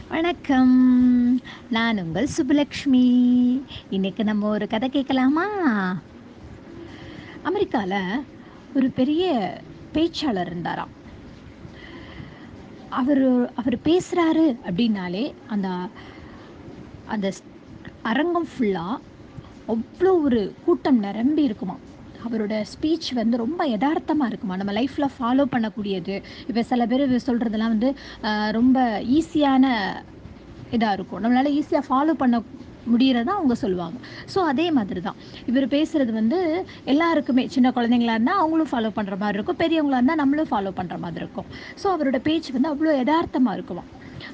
வணக்கம். நான் உங்கள் சுப்புலக்ஷ்மி. இன்னைக்கு நம்ம ஒரு கதை கேட்கலாமா? அமெரிக்கால ஒரு பெரிய பேச்சாளர் இருந்தாராம். அவரு அவரு பேசுறாரு அப்படின்னாலே, அந்த அந்த அரங்கம் ஃபுல்லா அவ்வளோ ஒரு கூட்டம் நிரம்பி இருக்குமாம். அவரோட ஸ்பீச் வந்து ரொம்ப எதார்த்தமா இருக்குமா. நம்ம லைஃப்ல ஃபாலோ பண்ணக்கூடியது. இப்ப சில பேரு சொல்றதெல்லாம் வந்து ரொம்ப ஈஸியான இதா இருக்கும். நம்மளால ஈஸியா ஃபாலோ பண்ண முடியறத அவங்க சொல்லுவாங்க. ஸோ அதே மாதிரி தான். இவரு பேசுறது வந்து எல்லாருக்குமே சின்ன குழந்தைங்களா இருந்தா அவங்களும் ஃபாலோ பண்ற மாரி இருக்கும். பெரியவங்களா இருந்தா நம்மளும் ஃபாலோ பண்ற மாதிரி இருக்கும். ஸோ அவரோட பேச்சு வந்து அவ்வளோ எதார்த்தமா இருக்குமாம்.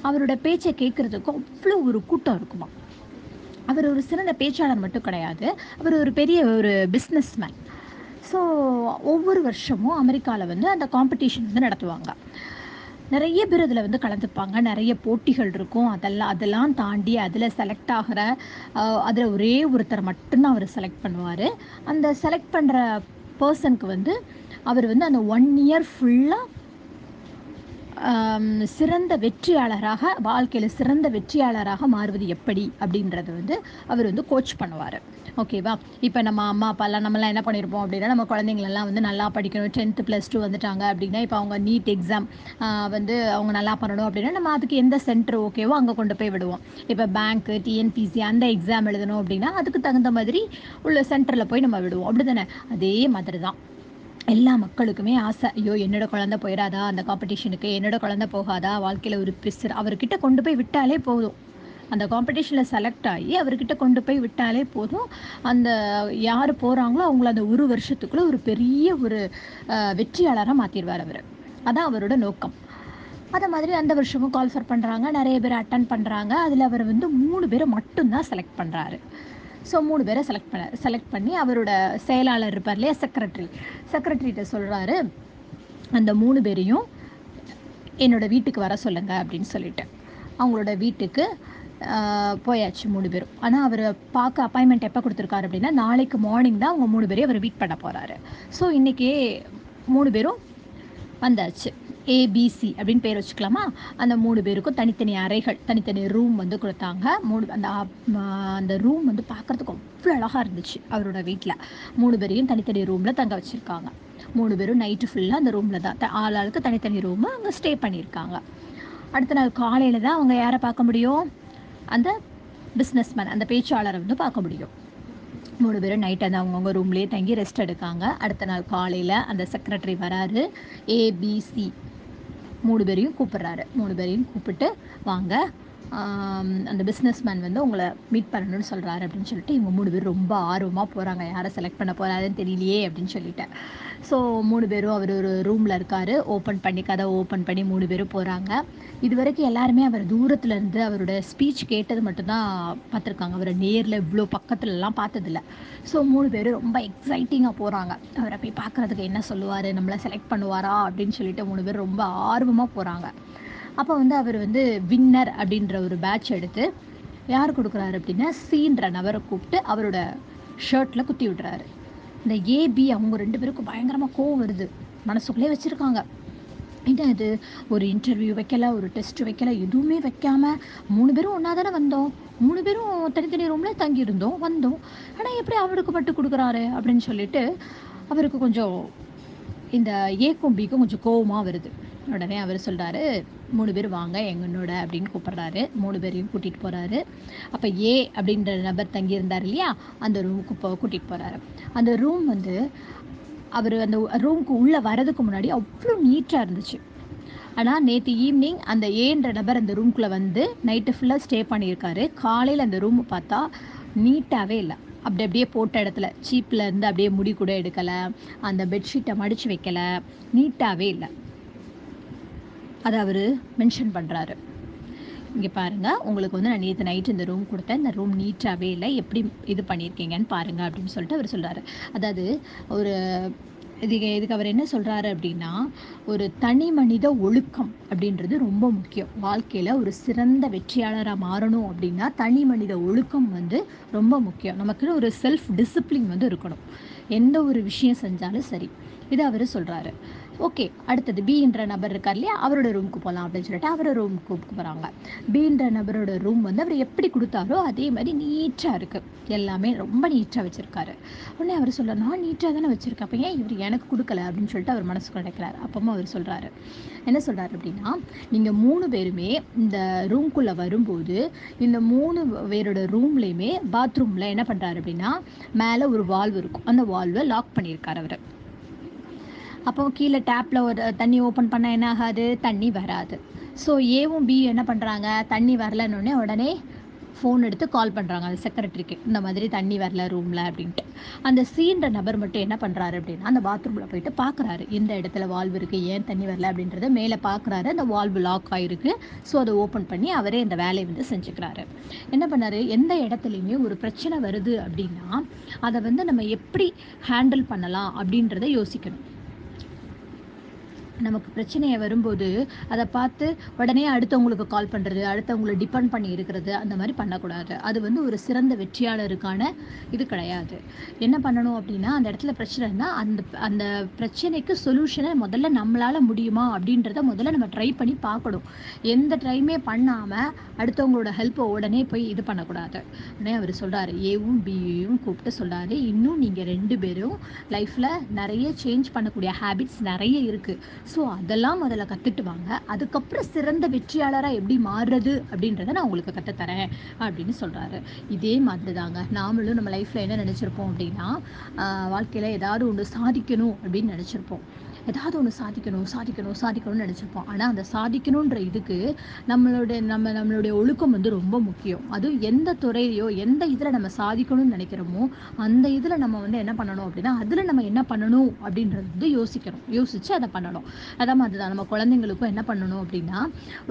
அவரோட பேச்ச கேட்கறதுக்கு அவ்வளோ ஒரு கூட்டம் இருக்குமாம். அவர் ஒரு சிறந்த பேச்சாளர் மட்டும் கிடையாது. அவர் ஒரு பெரிய ஒரு பிசினஸ் மேன். ஸோ ஒவ்வொரு வருஷமும் அமெரிக்கால வந்து அந்த காம்படிஷன் வந்து நடத்துவாங்க. நெறைய பேர் அதில வந்து கலந்துப்பாங்க. நெறைய போட்டிகள் இருக்கும். அதெல்லாம் தாண்டி அதில செலக்ட் ஆகுற அதில ஒரே ஒருத்தர மட்டும் தான் அவரு செலக்ட் பண்ணுவாரு. அந்த செலக்ட் பண்ற பெர்சனுக்கு வந்து அவர் வந்து அந்த 1 இயர் ஃபுல்லா சிறந்த வெற்றியாளராக வாழ்க்கையில சிறந்த வெற்றியாளராக மாறுவது எப்படி அப்படின்றத வந்து அவர் வந்து கோச் பண்ணுவாரு. ஓகேவா? இப்ப நம்ம அம்மா, அப்பாலாம் நம்மலாம் என்ன பண்ணியிருப்போம் அப்படின்னா, நம்ம குழந்தைங்களெல்லாம் வந்து நல்லா படிக்கணும். 10த் +2 வந்துட்டாங்க அப்படின்னா, இப்ப அவங்க நீட் எக்ஸாம் வந்து அவங்க நல்லா பண்ணணும் அப்படின்னா, நம்ம அதுக்கு எந்த சென்டர் ஓகேவோ அங்க கொண்டு போய் விடுவோம். இப்ப பேங்க், டிஎன்பிசி அந்த எக்ஸாம் எழுதணும் அப்படின்னா, அதுக்கு தகுந்த மாதிரி உள்ள சென்டர்ல போய் நம்ம விடுவோம். அப்படிதானே? அதே மாதிரி தான். எல்லா மக்களுக்குமே ஆசை. ஐயோ! என்னோட குழந்தை போயிறாதா அந்த காம்படிஷனுக்கு? என்னோட குழந்தை போகாதா? வாழ்க்கையில ஒரு அவர்கிட்ட கொண்டு போய் விட்டாலே போதும். அந்த காம்படிஷன்ல செலக்ட் ஆகி அவர்கிட்ட கொண்டு போய் விட்டாலே போதும். அந்த யாரு போறாங்களோ அவங்கள அந்த 1 வருஷத்துக்குள்ள ஒரு பெரிய ஒரு வெற்றியாளரா மாத்திருவாரு அவரு. அதான் அவரோட நோக்கம். அத மாதிரி அந்த வருஷமும் கால்ஃபர் பண்றாங்க. நெறைய பேர் அட்டெண்ட் பண்றாங்க. அதுல அவர் வந்து 3 பேர மட்டும் தான் செலக்ட் பண்றாரு. ஸோ 3 பேர செலக்ட் பண்ணி அவரோட செயலாளர் இருப்பார் இல்லையா? செக்ரட்டரிட்ட சொல்றாரு, "அந்த 3 பேரையும் என்னோட வீட்டுக்கு வர சொல்லுங்க" அப்படின்னு சொல்லிட்டு. அவங்களோட வீட்டுக்கு போயாச்சு 3 பேரும். ஆனா அவரு பார்க்க அப்பாயின்ட்மென்ட் எப்ப குடுத்துருக்காரு அப்படின்னா, நாளைக்கு மார்னிங் தான் அவங்க 3 பேரையும் அவரு மீட் பண்ண போறாரு. ஸோ இன்னைக்கே 3 பேரும் வந்தாச்சு. ஏபிசி அப்படின்னு பேர் வச்சுக்கலாமா? அந்த 3 பேருக்கும் தனித்தனி அறைகள், தனித்தனி ரூம் வந்து குடுத்தாங்க. 3 அந்த ரூம் வந்து பார்க்கறதுக்கு அவ்ளோ அழகா இருந்துச்சு, அவரோட வீட்ல. 3 பேரையும் தனித்தனி ரூம்ல தங்க வச்சிருக்காங்க. 3 பேரும் நைட்டு ஃபுல்லா அந்த ரூம்ல தான். ஆளாளுக்கு தனித்தனி ரூமு அங்க ஸ்டே பண்ணியிருக்காங்க. அடுத்த நாள் காலையில தான் அவங்க யார பார்க்க முடியும்? அந்த பிசினஸ்மேன், அந்த பேச்சாளர வந்து பார்க்க முடியும். 3 பேரும் நைட் அந்த அவங்கவங்க ரூம்லயே தங்கி ரெஸ்ட் எடுக்காங்க. அடுத்த நாள் காலையில அந்த செக்ரட்டரி வராரு. ஏபிசி 3 பேரையும் கூப்பிடுறாரு. 3 பேரையும் கூப்பிட்டு, "வாங்க, அந்த பிசினஸ்மேன் வந்து உங்கள மீட் பண்ணணும்னு சொல்றாரு" அப்படின்னு சொல்லிட்டு, இவங்க 3 பேரும் ரொம்ப ஆர்வமா போறாங்க. யார செலக்ட் பண்ண போறாருன்னு தெரியலையே அப்படின்னு சொல்லிட்டு. ஸோ 3 பேரும் அவரு ஒரு ரூம்ல இருக்காரு. கதவ ஓப்பன் பண்ணி 3 பேரும் போறாங்க. இதுவரைக்கும் எல்லாருமே அவர் தூரத்துல இருந்து அவரோட ஸ்பீச் கேட்டது மட்டும் தான் பார்த்துருக்காங்க. அவர நேர்ல இவ்ளோ பக்கத்துலலாம் பார்த்ததில்ல. ஸோ 3 பேரும் ரொம்ப எக்ஸைட்டிங்கா போறாங்க. அவர போய் பார்க்கறதுக்கு என்ன சொல்லுவாரு? நம்மள செலக்ட் பண்ணுவாரா? அப்படின்னு சொல்லிட்டு 3 பேரும் ரொம்ப ஆர்வமா போறாங்க. அப்ப வந்து அவரு வந்து வின்னர் அப்படின்ற ஒரு பேட்ச் எடுத்து யார் குடுக்குறாரு அப்படின்னா, சின்ற நபர கூப்ட்டு அவரோட ஷர்ட்ல குத்தி விடுறாரு. இந்த ஏபி அவங்க 2 பேருக்கும் பயங்கரமா கோவம் வருது. மனசுக்குள்ளேயே வச்சிருக்காங்க. என்ன இது? ஒரு இன்டர்வியூ வைக்கல, ஒரு டெஸ்ட் வைக்கல, எதுவுமே வைக்காம 3 பேரும் ஒண்ணா தானே வந்தோம். 3 பேரும் தனித்தனி ரூம்ல தங்கியிருந்தோம், வந்தோம். ஆனா எப்படி அவருக்கு மட்டும் குடுக்குறாரு? அப்படின்னு சொல்லிட்டு அவருக்கு கொஞ்சம் இந்த ஏக்கும் பிக்கும் கொஞ்சம் கோவமா வருது. உடனே அவரு சொல்றாரு, "3 பேர் வாங்க என்னோட" அப்படின்னு கூப்பிடுறாரு. 3 பேரையும் கூட்டிட்டு போறாரு. அப்ப ஏ அப்படின்ற நபர் தங்கியிருந்தார் இல்லையா? அந்த ரூமுக்கு கூட்டிட்டு போறாரு. அந்த ரூம் வந்து அவரு அந்த ரூமுக்கு உள்ள வரதுக்கு முன்னாடி அவ்ளோ நீட்டா இருந்துச்சு. ஆனா நேத்து ஈவ்னிங் அந்த ஏன்ற நபர் அந்த ரூம்குள்ள வந்து நைட்டு ஃபுல்லா ஸ்டே பண்ணியிருக்காரு. காலையில அந்த ரூம் பார்த்தா நீட்டாவே இல்ல. அப்படியே போட்ட இடத்துல சீப்ல இருந்து அப்படியே முடி கூட எடுக்கல. அந்த பெட்ஷீட்ட மடிச்சு வைக்கல. நீட்டாவே இல்ல. அத அவரு மென்ஷன் பண்றாரு. "இங்க பாருங்க, உங்களுக்கு வந்து நான் நேத்து நைட் இந்த ரூம் குடுத்தேன். இந்த ரூம் நீட்டாவே இல்ல. எப்படி இது பண்ணியிருக்கீங்கன்னு பாருங்க" அப்படின்னு சொல்லிட்டு அவரு சொல்றாரு. அதாவது ஒரு இதுக்கு அவர் என்ன சொல்றாரு அப்படின்னா, ஒரு தனி மனித ஒழுக்கம் அப்படின்றது ரொம்ப முக்கியம். வாழ்க்கையில ஒரு சிறந்த வெற்றியாளரா மாறணும் அப்படின்னா, தனி மனித ஒழுக்கம் வந்து ரொம்ப முக்கியம். நமக்குன்னு ஒரு செல்ஃப் டிசிப்ளின் வந்து இருக்கணும். எந்த ஒரு விஷயம் செஞ்சாலும் சரி. இத அவரு சொல்றாரு. ஓகே, அடுத்தது பின்ற நபர் இருக்கார் இல்லையா, அவரோட ரூமுக்கு போகலாம் அப்படின்னு சொல்லிட்டு அவரோட ரூமுக்கு கூப்பிட்டு போகிறாங்க. பின்ற நபரோட ரூம் வந்து அவர் எப்படி கொடுத்தாரோ அதே மாதிரி நீட்டாக இருக்குது. எல்லாமே ரொம்ப நீட்டாக வச்சுருக்காரு. உடனே அவர் சொல்ல, நான் நீட்டாக தானே வச்சுருக்கேன், அப்போ ஏன் இவர் எனக்கு கொடுக்கல அப்படின்னு சொல்லிட்டு அவர் மனசுக்குள்ள நினைக்கிறார். அப்பவும் அவர் சொல்கிறாரு, என்ன சொல்கிறாரு அப்படின்னா, நீங்கள் 3 பேருமே இந்த ரூம்குள்ளே வரும்போது இந்த 3 பேரோட ரூம்லேயுமே பாத்ரூமில் என்ன பண்ணுறாரு அப்படின்னா, மேலே ஒரு வால்வு இருக்கும், அந்த வால்வை லாக் பண்ணியிருக்கார் அவர். அப்போ கீழே டேப்பில் ஒரு தண்ணி ஓப்பன் பண்ணால் என்ன ஆகாது, தண்ணி வராது. ஸோ ஏவும் பி என்ன பண்ணுறாங்க, தண்ணி வரலன்னொடனே உடனே ஃபோன் எடுத்து கால் பண்ணுறாங்க அந்த செக்ரட்டரிக்கு, இந்த மாதிரி தண்ணி வரல ரூமில் அப்படின்ட்டு. அந்த சீன்ற நபர் மட்டும் என்ன பண்ணுறாரு அப்படின்னா, அந்த பாத்ரூமில் போயிட்டு பார்க்குறாரு எந்த இடத்துல வால்வு இருக்குது, ஏன் தண்ணி வரல அப்படின்றத மேலே பார்க்குறாரு. அந்த வால்வு லாக் ஆகிருக்கு. ஸோ அதை ஓப்பன் பண்ணி அவரே அந்த வேலையை வந்து செஞ்சுக்கிறாரு. என்ன பண்ணார், எந்த இடத்துலையுமே ஒரு பிரச்சனை வருது அப்படின்னா அதை வந்து நம்ம எப்படி ஹேண்டில் பண்ணலாம் அப்படின்றத யோசிக்கணும். நமக்கு பிரச்சனையை வரும்போது அதை பார்த்து உடனே அடுத்தவங்களுக்கு கால் பண்ணுறது, அடுத்தவங்களை டிபெண்ட் பண்ணி இருக்கிறது, அந்த மாதிரி பண்ணக்கூடாது. அது வந்து ஒரு சிறந்த வெற்றியாளருக்கான இது கிடையாது. என்ன பண்ணணும் அப்படின்னா, அந்த இடத்துல பிரச்சனைனா அந்த அந்த பிரச்சனைக்கு சொல்யூஷனை முதல்ல நம்மளால் முடியுமா அப்படின்றத முதல்ல நம்ம ட்ரை பண்ணி பார்க்கணும். எந்த ட்ரைமே பண்ணாமல் அடுத்தவங்களோட ஹெல்ப்பை உடனே போய் இது பண்ணக்கூடாது. உடனே அவர் சொல்கிறாரு, ஏவும் பியும் கூப்பிட்டு சொல்கிறாரு, இன்னும் நீங்கள் 2 பேரும் லைஃப்பில் நிறைய சேஞ்ச் பண்ணக்கூடிய ஹேபிட்ஸ் நிறைய இருக்குது. ஸோ அதெல்லாம் முதல்ல கற்றுட்டு வாங்க, அதுக்கப்புறம் சிறந்த வெற்றியாளராக எப்படி மாறுறது அப்படின்றத நான் உங்களுக்கு கற்றுத்தரேன் அப்படின்னு சொல்கிறாரு. இதே மாதிரி தாங்க நாமளும் நம்ம லைஃப்பில் என்ன நினச்சிருப்போம் அப்படின்னா, வாழ்க்கையில் ஏதாவது ஒன்று சாதிக்கணும் அப்படின்னு நினச்சிருப்போம். ஏதாவது ஒன்று சாதிக்கணும்னு நினச்சிருப்போம். ஆனால் அந்த சாதிக்கணுன்ற இதுக்கு நம்மளுடைய ஒழுக்கம் வந்து ரொம்ப முக்கியம். அதுவும் எந்த துறையிலையோ எந்த இதில் நம்ம சாதிக்கணும்னு நினைக்கிறோமோ அந்த இதில் நம்ம வந்து என்ன பண்ணணும் அப்படின்னா, அதில் நம்ம என்ன பண்ணணும் அப்படின்றது வந்து யோசிக்கணும். யோசித்து அதை பண்ணணும். அதான் மாதிரி தான் நம்ம குழந்தைங்களுக்கும் என்ன பண்ணணும் அப்படின்னா,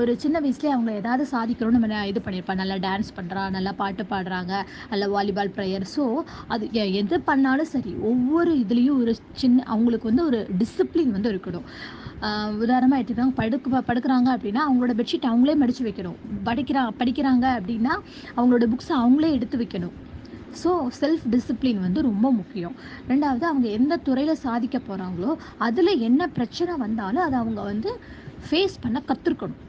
ஒரு சின்ன வயசுலேயே அவங்க ஏதாவது சாதிக்கணும்னு நம்ம இது பண்ணியிருப்போம். நல்லா டான்ஸ் பண்ணுறா, நல்லா பாட்டு பாடுறாங்க, நல்லா வாலிபால் பிளேயர். ஸோ அது எது பண்ணாலும் சரி, ஒவ்வொரு இதுலேயும் ஒரு சின்ன அவங்களுக்கு வந்து ஒரு டிசிப்ளின் வந்து இருக்கணும். உதாரணமாக எடுத்துக்கிட்டாங்க, படுக்கிறாங்க அப்படின்னா அவங்களோட பெட்ஷீட் அவங்களே மடித்து வைக்கணும். படிக்கிறாங்க அப்படின்னா அவங்களோட புக்ஸை அவங்களே எடுத்து வைக்கணும். ஸோ செல்ஃப் டிசிப்ளின் வந்து ரொம்ப முக்கியம். 2வது, அவங்க எந்த துறையில் சாதிக்க போகிறாங்களோ அதில் என்ன பிரச்சனை வந்தாலும் அதை அவங்க வந்து ஃபேஸ் பண்ண கற்றுக்கணும்.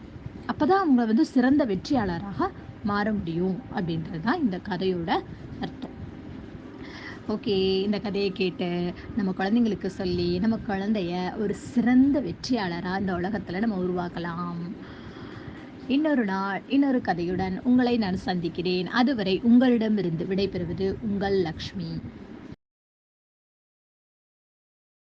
அப்போ தான் அவங்க வந்து சிறந்த வெற்றியாளராக மாற முடியும் அப்படின்றது தான் இந்த கதையோட அர்த்தம். ஓகே, இந்த கதையை கேட்டு நம்ம குழந்தைங்களுக்கு சொல்லி நம்ம குழந்தைய ஒரு சிறந்த வெற்றியாளராக இந்த உலகத்தில் நம்ம உருவாக்கலாம். இன்னொரு நாள் இன்னொரு கதையுடன் உங்களை நான் சந்திக்கிறேன். அதுவரை உங்களிடமிருந்து விடைபெறுவது உங்கள் லக்ஷ்மி.